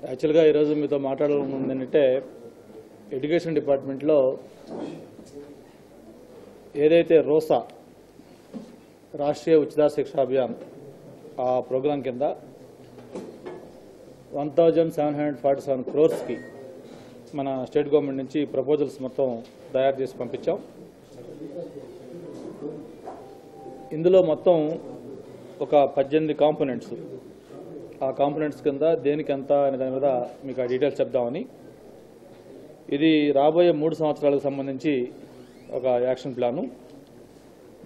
యాక్చువల్గా ఈరోజు మీతో మాట్లాడాలనుకుంది ఏంటంటే ఎడ్యుకేషన్ డిపార్ట్మెంట్లో ఏదైతే రోసా రాష్ట్రీయ ఉచిత శిక్షా అభియాన్ ఆ ప్రోగ్రాం కింద 1747 క్రోర్స్కి మన స్టేట్ గవర్నమెంట్ నుంచి ప్రపోజల్స్ మొత్తం తయారు చేసి పంపించాం. ఇందులో మొత్తం ఒక 18 కాంపోనెంట్స్, ఆ కాంపోనెంట్స్ కింద దేనికి ఎంత అనే దాని మీద మీకు ఆ డీటెయిల్స్ చెప్దామని. ఇది రాబోయే 3 సంవత్సరాలకు సంబంధించి ఒక యాక్షన్ ప్లాను.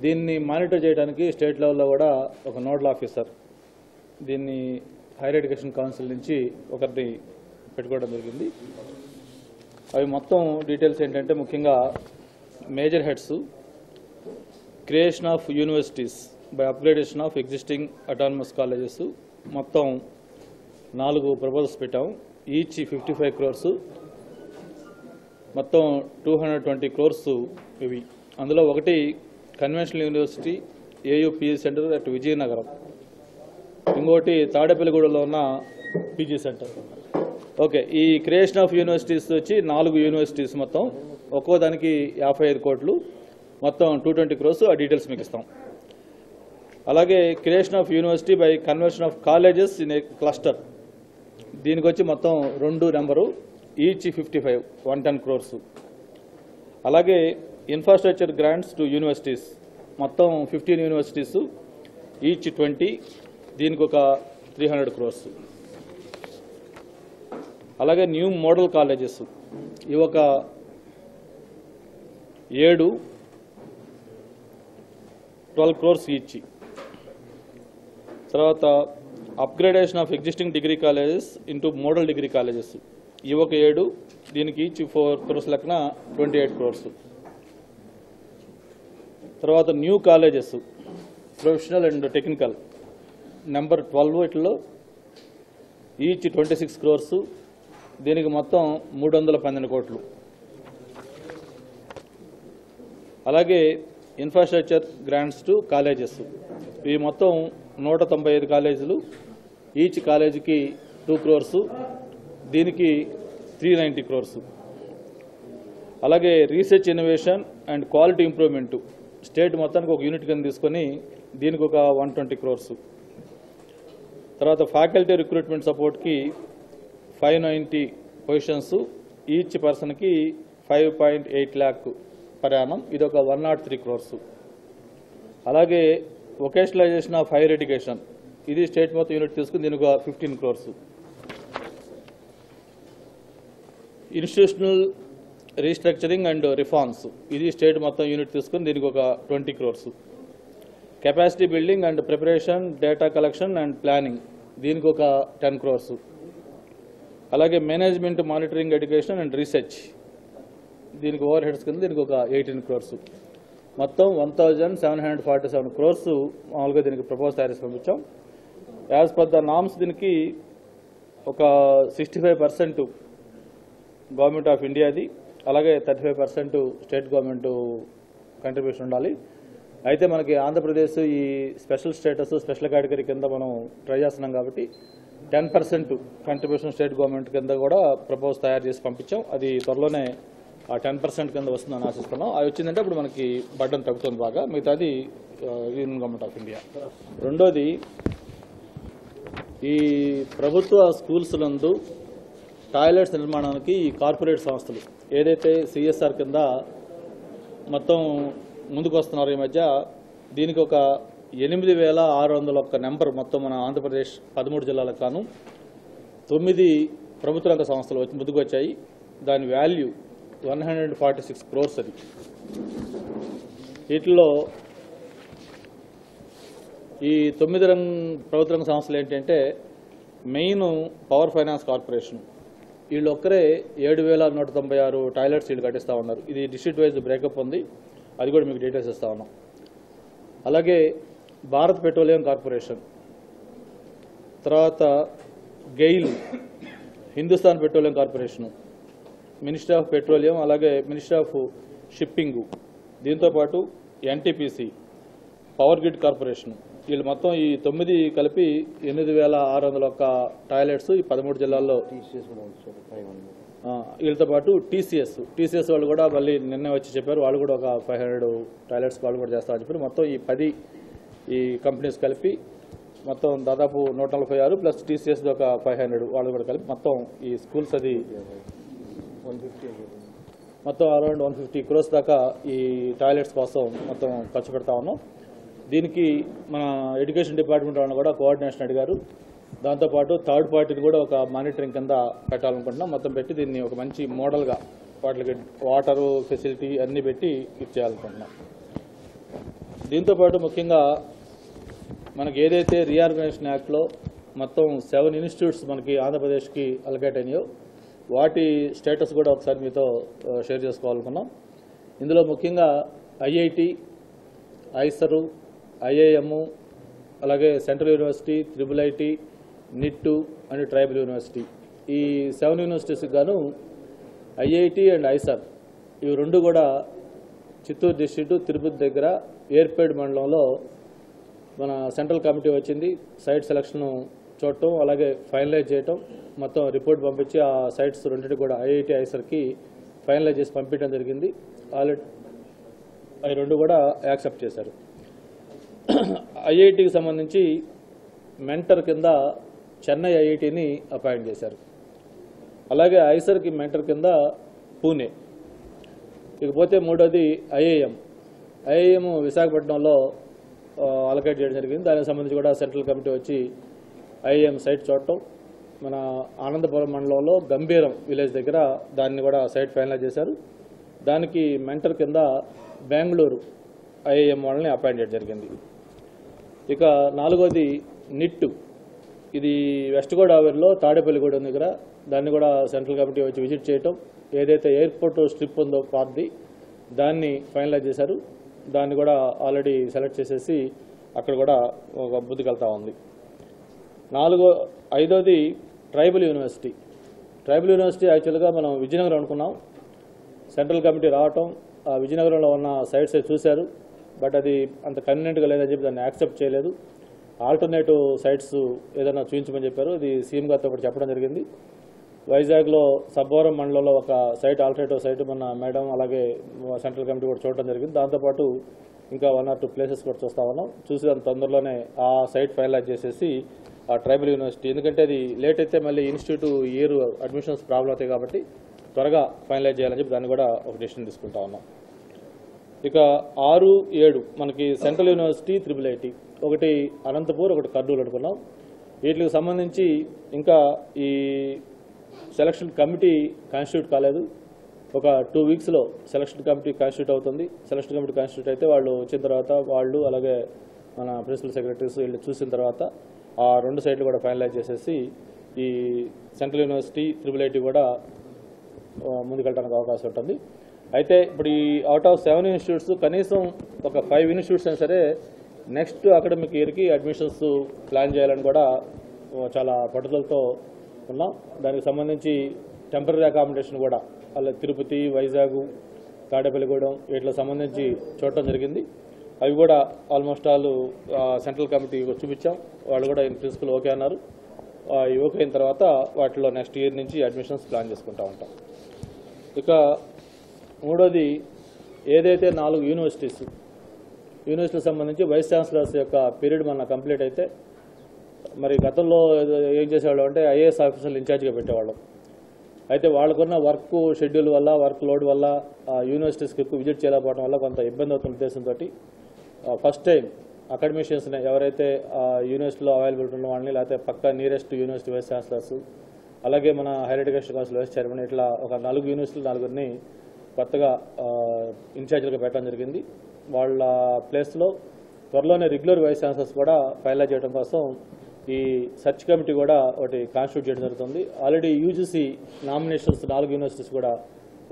దీన్ని మానిటర్ చేయడానికి స్టేట్ లెవెల్లో కూడా ఒక నోడల్ ఆఫీసర్, దీన్ని హైయర్ ఎడ్యుకేషన్ కౌన్సిల్ నుంచి ఒకరిని పెట్టుకోవడం జరిగింది. అవి మొత్తం డీటెయిల్స్ ఏంటంటే ముఖ్యంగా major heads, creation of universities by upgradation of existing autonomous colleges, మొత్తం 4 ప్రపోజల్స్ పెట్టాం. ఈచ్ 55 crores, మొత్తం 220 crores ఇవి. అందులో ఒకటి conventional university AUPG center at Vizianagaram, ఇంకోటి తాడేపల్లిగూడలో ఉన్న పీజీ సెంటర్. ఓకే, ఈ క్రియేషన్ ఆఫ్ యూనివర్సిటీస్ వచ్చి 4 యూనివర్సిటీస్, మొత్తం ఒక్కో దానికి 55 కోట్లు, మొత్తం 220 crores. ఆ డీటెయిల్స్ మీకు ఇస్తాం. అలాగే creation of university by conversion of colleges in a cluster, దీనికి వచ్చి మొత్తం 2 నెంబరు, ఈచ్ 55, 110 crores. అలాగే ఇన్ఫ్రాస్ట్రక్చర్ గ్రాంట్స్ టు యూనివర్సిటీస్, మొత్తం 15 యూనివర్సిటీస్, ఈచ్ 20, దీనికి ఒక 300 crores. అలాగే న్యూ మోడల్ కాలేజెస్, ఇవి ఒక 7, 12 crores ఈచ్. తర్వాత upgradation of existing degree colleges into model degree colleges, ఇవి ఒక 7, దీనికి ఈచ్ 4 crores లెక్కన 28 crores. తర్వాత new colleges professional and technical, number 12 ఇట్లో, ఈచ్ 26 crores, దీనికి మొత్తం 312 కోట్లు. అలాగే ఇన్ఫ్రాస్ట్రక్చర్ గ్రాంట్స్ టు కాలేజెస్, ఇవి మొత్తం 195 కాలేజీలు, ఈచ్ కాలేజీకి 2 crores, దీనికి 390 crores. అలాగే research innovation and quality improvement, state మొత్తానికి ఒక యూనిట్ కింద తీసుకొని దీనికి ఒక 120 crores. తర్వాత ఫ్యాకల్టీ రిక్రూట్మెంట్ సపోర్ట్కి 590 పొజిషన్స్, ఈచ్ పర్సన్కి 5.8 lakh పర్ యానం, ఇది ఒక 103 crores. అలాగే వొకేషనలైజేషన్ ఆఫ్ హైయర్ ఎడ్యుకేషన్, ఇది స్టేట్ మొత్తం యూనిట్ తీసుకుని దీనికి ఒక 15 crores. Institutional restructuring and reforms, ఇది స్టేట్ మొత్తం యూనిట్ తీసుకుని దీనికి ఒక 20 crores. Capacity building and preparation, data collection and planning, దీనికి ఒక 10 crores. అలాగే management monitoring education and research, దీనికి ఓవర్ హెడ్స్ కింద దీనికి ఒక 18 crores. మొత్తం 1747 crores మామూలుగా దీనికి ప్రపోజ్ తయారు చేసి పంపించాం. యాజ్ పర్ ద నామ్స్ దీనికి ఒక 65% గవర్నమెంట్ ఆఫ్ ఇండియాది, అలాగే 35% స్టేట్ గవర్నమెంట్ కంట్రిబ్యూషన్ ఉండాలి. అయితే మనకి ఆంధ్రప్రదేశ్ ఈ స్పెషల్ స్టేటస్, స్పెషల్ కేటగిరీ కింద మనం ట్రై చేస్తున్నాం కాబట్టి 10% కంట్రిబ్యూషన్ స్టేట్ గవర్నమెంట్ కింద కూడా ప్రపోజ్ తయారు చేసి పంపించాం. అది త్వరలోనే ఆ 10% కింద వస్తుందని ఆశిస్తున్నాం. అది వచ్చిందంటే అప్పుడు మనకి బడ్డన్ తగ్గుతుంది బాగా, మిగతాది యూనియన్ గవర్నమెంట్ ఆఫ్ ఇండియా. రెండోది, ఈ ప్రభుత్వ స్కూల్స్ నందు టాయిలెట్స్ నిర్మాణానికి ఈ కార్పొరేట్ సంస్థలు ఏదైతే సిఎస్ఆర్ కింద మొత్తం ముందుకు వస్తున్నారో ఈ మధ్య, దీనికి ఒక 8,601 నెంబర్ మొత్తం మన ఆంధ్రప్రదేశ్ 13 జిల్లాలకు కాను 9 ప్రభుత్వ రంగ సంస్థలు ముందుకు వచ్చాయి. దాని వాల్యూ 146 crores. అది వీటిలో ఈ 9 ప్రభుత్వ రంగ సంస్థలు ఏంటంటే మెయిన్ పవర్ ఫైనాన్స్ కార్పొరేషన్, వీళ్ళు ఒక్కరే 7,196 టాయిలెట్స్ వీళ్ళు కట్టిస్తూ ఉన్నారు. ఇది డిస్ట్రిక్ట్ వైజ్ బ్రేకప్ ఉంది, అది కూడా మీకు డీటెయిల్స్ ఇస్తా ఉన్నాం. అలాగే భారత్ పెట్రోలియం కార్పొరేషన్, తర్వాత GAIL, Hindustan petroleum corporation, ministry of petroleum, అలాగే మినిస్ట్రీ ఆఫ్ షిప్పింగు, దీంతోపాటు ఎన్టీపీసీ, పవర్ గ్రిడ్ కార్పొరేషను, వీళ్ళు మొత్తం ఈ 9 కలిపి 8,601 టాయిలెట్స్ ఈ 13 జిల్లాల్లో. వీళ్ళతో పాటు టీసీఎస్ వాళ్ళు కూడా మళ్ళీ నిన్న వచ్చి చెప్పారు, వాళ్ళు కూడా ఒక 500 టాయిలెట్స్ వాళ్ళు కూడా చేస్తామని చెప్పారు. మొత్తం ఈ 10 ఈ కంపెనీస్ కలిపి మొత్తం దాదాపు 146 ప్లస్ టీసీఎస్ ఒక 500 వాళ్ళు కూడా కలిపి మొత్తం ఈ స్కూల్స్ అది 150 మొత్తం అరౌండ్ 150 crores దాకా ఈ టాయిలెట్స్ కోసం మొత్తం ఖర్చు పెడతా ఉన్నాం. దీనికి మన ఎడ్యుకేషన్ డిపార్ట్మెంట్ వాళ్ళని కూడా కోఆర్డినేషన్ అడిగారు. దాంతోపాటు థర్డ్ పార్టీని కూడా ఒక మానిటరింగ్ కింద పెట్టాలనుకుంటున్నాం. మొత్తం పెట్టి దీన్ని ఒక మంచి మోడల్గా వాటికి వాటరు ఫెసిలిటీ అన్నీ పెట్టి ఇచ్చేయాలనుకుంటున్నాం. దీంతోపాటు ముఖ్యంగా మనకి ఏదైతే రీఆర్గనైజేషన్ యాక్ట్లో మొత్తం 7 ఇన్స్టిట్యూట్స్ మనకి ఆంధ్రప్రదేశ్కి అలకేట్ అయినాయో వాటి స్టేటస్ కూడా ఒకసారి మీతో షేర్ చేసుకోవాలనుకున్నాం. ఇందులో ముఖ్యంగా ఐఐటి, ఐసరు, ఐఐఎం, అలాగే central university, triple IT, NIT and tribal university, ఈ 7 యూనివర్సిటీస్కి గాను ఐఐటి అండ్ ఐసర్ ఇవి రెండు కూడా చిత్తూరు డిస్ట్రిక్ట్ తిరుపతి దగ్గర ఏర్పేడ్ మండలంలో మన సెంట్రల్ కమిటీ వచ్చింది. సైట్ సెలక్షన్ చూడటం అలాగే ఫైనలైజ్ చేయటం, మొత్తం రిపోర్ట్ పంపించి ఆ సైట్స్ రెండింటికి కూడా ఐఐటి ఐసర్కి ఫైనలైజ్ చేసి పంపించడం జరిగింది. ఆల్రెడీ అవి రెండు కూడా యాక్సెప్ట్ చేశారు. ఐఐటికి సంబంధించి మెంటర్ కింద చెన్నై ఐఐటిని అపాయింట్ చేశారు. అలాగే ఐసర్కి మెంటర్ కింద పూణే. ఇకపోతే మూడోది ఐఐఎం విశాఖపట్నంలో అలకేట్ చేయడం జరిగింది. దానికి సంబంధించి కూడా సెంట్రల్ కమిటీ వచ్చి ఐఐఎం సైట్ చూడటం, మన ఆనందపురం మండలంలో గంభీరం విలేజ్ దగ్గర దాన్ని కూడా సైట్ ఫైనలైజ్ చేశారు. దానికి మెంటర్ కింద బెంగళూరు ఐఐఎం వాళ్ళని అపాయింట్ చేయడం జరిగింది. ఇక నాలుగోది నిట్టు, ఇది వెస్ట్ గోదావరిలో తాడేపల్లిగూడెం దగ్గర, దాన్ని కూడా సెంట్రల్ కమిటీ వచ్చి విజిట్ చేయటం, ఏదైతే ఎయిర్పోర్ట్ స్ట్రిప్ ఉందో పార్ది దాన్ని ఫైనలైజ్ చేశారు. దాన్ని కూడా ఆల్రెడీ సెలెక్ట్ చేసేసి అక్కడ కూడా ఒక ముందుకెళ్తా ఉంది. ఐదోది ట్రైబల్ యూనివర్సిటీ. ట్రైబల్ యూనివర్సిటీ యాక్చువల్గా మనం విజయనగరం అనుకున్నాం. సెంట్రల్ కమిటీ రావటం ఆ విజయనగరంలో ఉన్న సైట్స్ చూశారు, బట్ అది అంత కన్వీనియంట్గా లేదని చెప్పి దాన్ని యాక్సెప్ట్ చేయలేదు. ఆల్టర్నేటివ్ సైట్స్ ఏదైనా చూపించమని చెప్పారు. అది సీఎం గారితో కూడా చెప్పడం జరిగింది. వైజాగ్లో సబ్బవరం మండలంలో ఒక సైట్ ఆల్టర్నేటివ్ సైట్ మన మేడం అలాగే సెంట్రల్ కమిటీ కూడా చూడటం జరిగింది. దాంతోపాటు ఇంకా 1 or 2 ప్లేసెస్ కూడా చూస్తా ఉన్నాం. చూసి దాని తొందరలోనే ఆ సైట్ ఫైనలైజ్ చేసేసి ఆ ట్రైబల్ యూనివర్సిటీ, ఎందుకంటే అది లేట్ అయితే మళ్ళీ ఇన్స్టిట్యూట్ ఇయర్ అడ్మిషన్స్ ప్రాబ్లం అవుతాయి కాబట్టి త్వరగా ఫైనలైజ్ చేయాలని చెప్పి దాన్ని కూడా ఒక డిసిషన్ తీసుకుంటా ఉన్నాం. ఇక 6, 7 మనకి సెంట్రల్ యూనివర్సిటీ, ట్రిపుల్ ఐటీ, ఒకటి అనంతపూర్, ఒకటి కర్నూలు అనుకున్నాం. వీటికి సంబంధించి ఇంకా ఈ సెలక్షన్ కమిటీ కాన్స్టిట్యూట్ కాలేదు. ఒక 2 weeksలో సెలక్షన్ కమిటీ కాన్స్టిట్యూట్ అవుతుంది. సెలక్షన్ కమిటీ కాన్స్టిట్యూట్ అయితే వాళ్ళు వచ్చిన తర్వాత వాళ్ళు అలాగే మన ప్రిన్సిపల్ సెక్రటరీస్ వీళ్ళు చూసిన తర్వాత ఆ 2 సైట్లు కూడా ఫైనలైజ్ చేసేసి ఈ సెంట్రల్ యూనివర్సిటీ, ట్రిపుల్ ఐటీ కూడా ముందుకెళ్ళడానికి అవకాశం ఉంటుంది. అయితే ఇప్పుడు ఈ అవుట్ ఆఫ్ 7 ఇన్స్టిట్యూట్స్ కనీసం ఒక 5 ఇన్స్టిట్యూట్స్ అయినా సరే నెక్స్ట్ అకాడమిక్ ఇయర్కి అడ్మిషన్స్ ప్లాన్ చేయాలని కూడా చాలా పట్టుదలతో ఉన్నాం. దానికి సంబంధించి టెంపరీ అకామిడేషన్ కూడా అలా తిరుపతి, వైజాగ్, తాడేపల్లిగూడెం వీటికి సంబంధించి చూడటం జరిగింది. అవి కూడా ఆల్మోస్ట్ ఆల్ సెంట్రల్ కమిటీ చూపించాం. వాళ్ళు కూడా ఇన్ ప్రిన్సిపల్ ఓకే అన్నారు. ఓకే అయిన తర్వాత వాటిలో నెక్స్ట్ ఇయర్ నుంచి అడ్మిషన్స్ ప్లాన్ చేసుకుంటూ ఉంటాం. ఇక మూడోది ఏదైతే 4 యూనివర్సిటీలకు సంబంధించి వైస్ ఛాన్సలర్స్ యొక్క పీరియడ్ మన కంప్లీట్ అయితే, మరి గతంలో ఏం చేసేవాళ్ళం అంటే ఐఏఎస్ ఆఫీసర్లు ఇన్ఛార్జ్గా పెట్టేవాళ్ళం. అయితే వాళ్ళకున్న వర్క్ షెడ్యూల్ వల్ల, వర్క్ లోడ్ వల్ల యూనివర్సిటీస్కి ఎక్కువ విజిట్ చేయలేకపోవడం వల్ల కొంత ఇబ్బంది అవుతున్న ఉద్దేశంతో ఫస్ట్ టైం అకాడమిషియన్స్ని ఎవరైతే యూనివర్సిటీలో అవైలబిలిటీ ఉన్న వాళ్ళని, లేకపోతే పక్క నియరెస్ట్ యూనివర్సిటీ వైస్ ఛాన్సలర్స్, అలాగే మన higher education council vice chairman, ఇట్లా ఒక 4 యూనివర్సిటీలు 4 కొత్తగా ఇన్ఛార్జీలుగా పెట్టడం జరిగింది. వాళ్ళ ప్లేస్లో త్వరలోనే రెగ్యులర్ వైస్ ఛాన్సలర్స్ కూడా ఫైనలైజ్ చేయడం కోసం ఈ సెర్చ్ కమిటీ కూడా ఒకటి కాన్స్టిట్యూట్ చేయడం జరుగుతుంది. ఆల్రెడీ యూజీసీ నామినేషన్స్ 4 యూనివర్సిటీస్ కూడా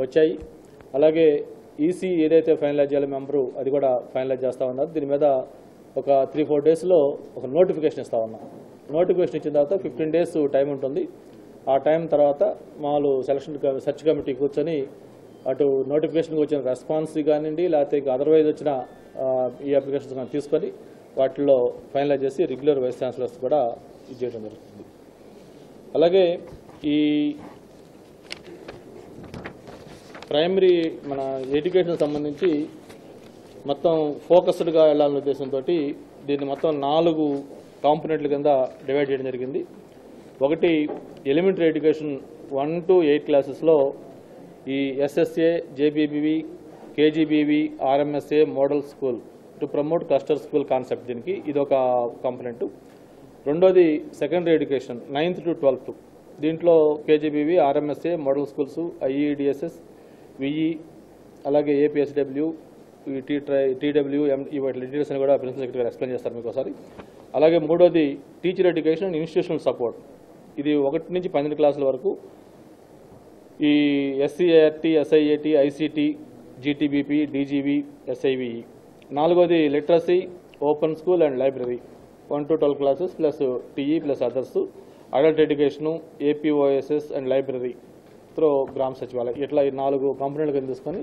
వచ్చాయి. అలాగే ఈసీ ఏదైతే ఫైనలైజ్ చేయాలో మెంబరు అది కూడా ఫైనలైజ్ చేస్తూ ఉన్నారు. దీని మీద ఒక 3-4 డేస్లో ఒక నోటిఫికేషన్ ఇస్తూ ఉన్నాం. నోటిఫికేషన్ ఇచ్చిన తర్వాత 15 days టైం ఉంటుంది. ఆ టైం తర్వాత మామూలు సెర్చ్ కమిటీ కూర్చొని అటు నోటిఫికేషన్కి వచ్చిన రెస్పాన్స్ కానివ్వండి, లేకపోతే అదర్వైజ్ వచ్చిన ఈ అప్లికేషన్స్ తీసుకొని వాటిల్లో ఫైనలైజ్ చేసి రెగ్యులర్ వైస్ ఛాన్సలర్స్ కూడా ఇది చేయడం జరుగుతుంది. అలాగే ఈ ప్రైమరీ మన ఎడ్యుకేషన్ సంబంధించి మొత్తం ఫోకస్డ్గా వెళ్లాలనే ఉద్దేశంతో దీన్ని మొత్తం 4 కాంపోనెంట్ల కింద డివైడ్ చేయడం జరిగింది. ఒకటి ఎలిమెంటరీ ఎడ్యుకేషన్ 1 to 8 క్లాసెస్లో ఈ SSA, JBBV, KGBV, RMSA model school to promote cluster school concept, దీనికి ఇదొక కాంపోనెంట్. రెండోది secondary education 9th to 12th, దీంట్లో KGBV, RMSA model schools, IEDSS, VE, అలాగే ఏపీఎస్డబ్ల్యూ, టీడబ్ల్యూ, వాటి డీటెయిల్స్ అని కూడా ప్రిన్సిపల్ సెక్రటరీ గారు ఎక్స్ప్లెయిన్ చేస్తారు మీకు ఒకసారి. అలాగే మూడోది టీచర్ ఎడ్యుకేషన్ ఇన్స్టిట్యూషనల్ సపోర్ట్, ఇది 1 నుంచి 12 క్లాసుల వరకు ఈ ఎస్సీఆర్టీ, ఎస్ఐఏటి, ఐసీటీ, జీటీబీపీ, డీజీవీ, ఎస్ఐవిఈ. నాలుగోది literacy, open school and library 1 to 12 classes plus TE plus others, adult education, APOSS and library throw గ్రామ సచివాలయం. ఇట్లా ఈ 4 కాంపోనెంట్లు కింద తీసుకొని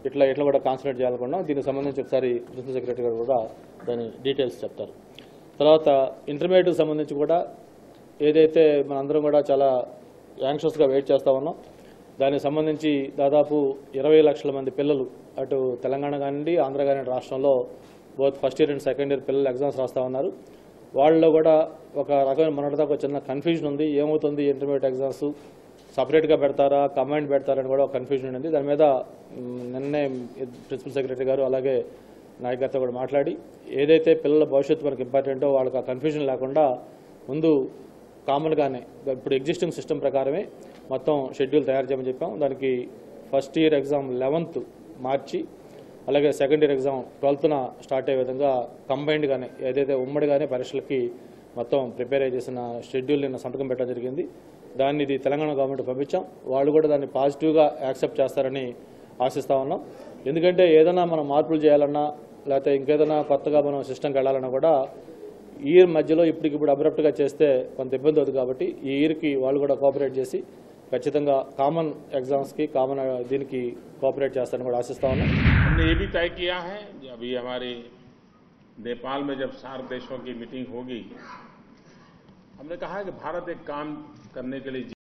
ఇట్లా కూడా కాన్సన్ట్రేట్ చేయాలనుకున్నాం. దీనికి సంబంధించి ఒకసారి ప్రిన్సిపల్ సెక్రటరీ గారు కూడా దాని డీటెయిల్స్ చెప్తారు. తర్వాత ఇంటర్మీడియట్కి సంబంధించి కూడా ఏదైతే మనందరం కూడా చాలా యాంగ్షియస్గా వెయిట్ చేస్తూ ఉన్నాం, దానికి సంబంధించి దాదాపు 20 లక్షల మంది పిల్లలు అటు తెలంగాణ కానివ్వండి, ఆంధ్ర కానివ్వండి రాష్ట్రంలో both first year and second year పిల్లలు ఎగ్జామ్స్ రాస్తూ ఉన్నారు. వాళ్ళలో కూడా ఒక రకమైన మొన్నటిదాకా చిన్న కన్ఫ్యూజన్ ఉంది. ఏమవుతుంది ఇంటర్మీడియట్ ఎగ్జామ్స్ సపరేట్గా పెడతారా, కంబైండ్ పెడతారని కూడా ఒక కన్ఫ్యూజన్ ఉంది. దాని మీద నిన్నే ప్రిన్సిపల్ సెక్రటరీ గారు అలాగే నాయకత్వం కూడా మాట్లాడి ఏదైతే పిల్లల భవిష్యత్తు మనకు ఇంపార్టెంటో వాళ్ళకి ఆ కన్ఫ్యూజన్ లేకుండా ముందు కామన్గానే ఇప్పుడు ఎగ్జిస్టింగ్ సిస్టమ్ ప్రకారమే మొత్తం షెడ్యూల్ తయారు చేయమని చెప్పాం. దానికి ఫస్ట్ ఇయర్ ఎగ్జామ్ 11th మార్చి, అలాగే second year exam 12th start అయ్యే విధంగా కంబైన్డ్గానే ఏదైతే ఉమ్మడిగానే పరీక్షలకి మొత్తం ప్రిపేర్ చేసిన షెడ్యూల్ నిన్న సంతకం పెట్టడం జరిగింది. దాన్ని ఇది తెలంగాణ గవర్నమెంట్ పంపించాం. వాళ్ళు కూడా దాన్ని పాజిటివ్గా యాక్సెప్ట్ చేస్తారని ఆశిస్తూ ఉన్నాం. ఎందుకంటే ఏదైనా మనం మార్పులు చేయాలన్నా లేకపోతే ఇంకేదైనా కొత్తగా మనం సిస్టమ్కి వెళ్ళాలన్నా కూడా ఈ ఇయర్ మధ్యలో ఇప్పటికిప్పుడు అబ్రప్ట్గా చేస్తే కొంత ఇబ్బంది అవుతుంది. కాబట్టి ఈ ఇయర్కి వాళ్ళు కూడా కోఆపరేట్ చేసి ఖచ్చితంగా కామన్ ఎగ్జామ్స్కి కామన్ దీనికి కోఆपरेट చేస్తారని కూడా ఆశిస్తా ఉన్నాం. हमने ये भी तय किया है अभी हमारे नेपाल में जब सार्क देशों की मीटिंग होगी, हमने कहा है कि भारत एक काम करने के लिए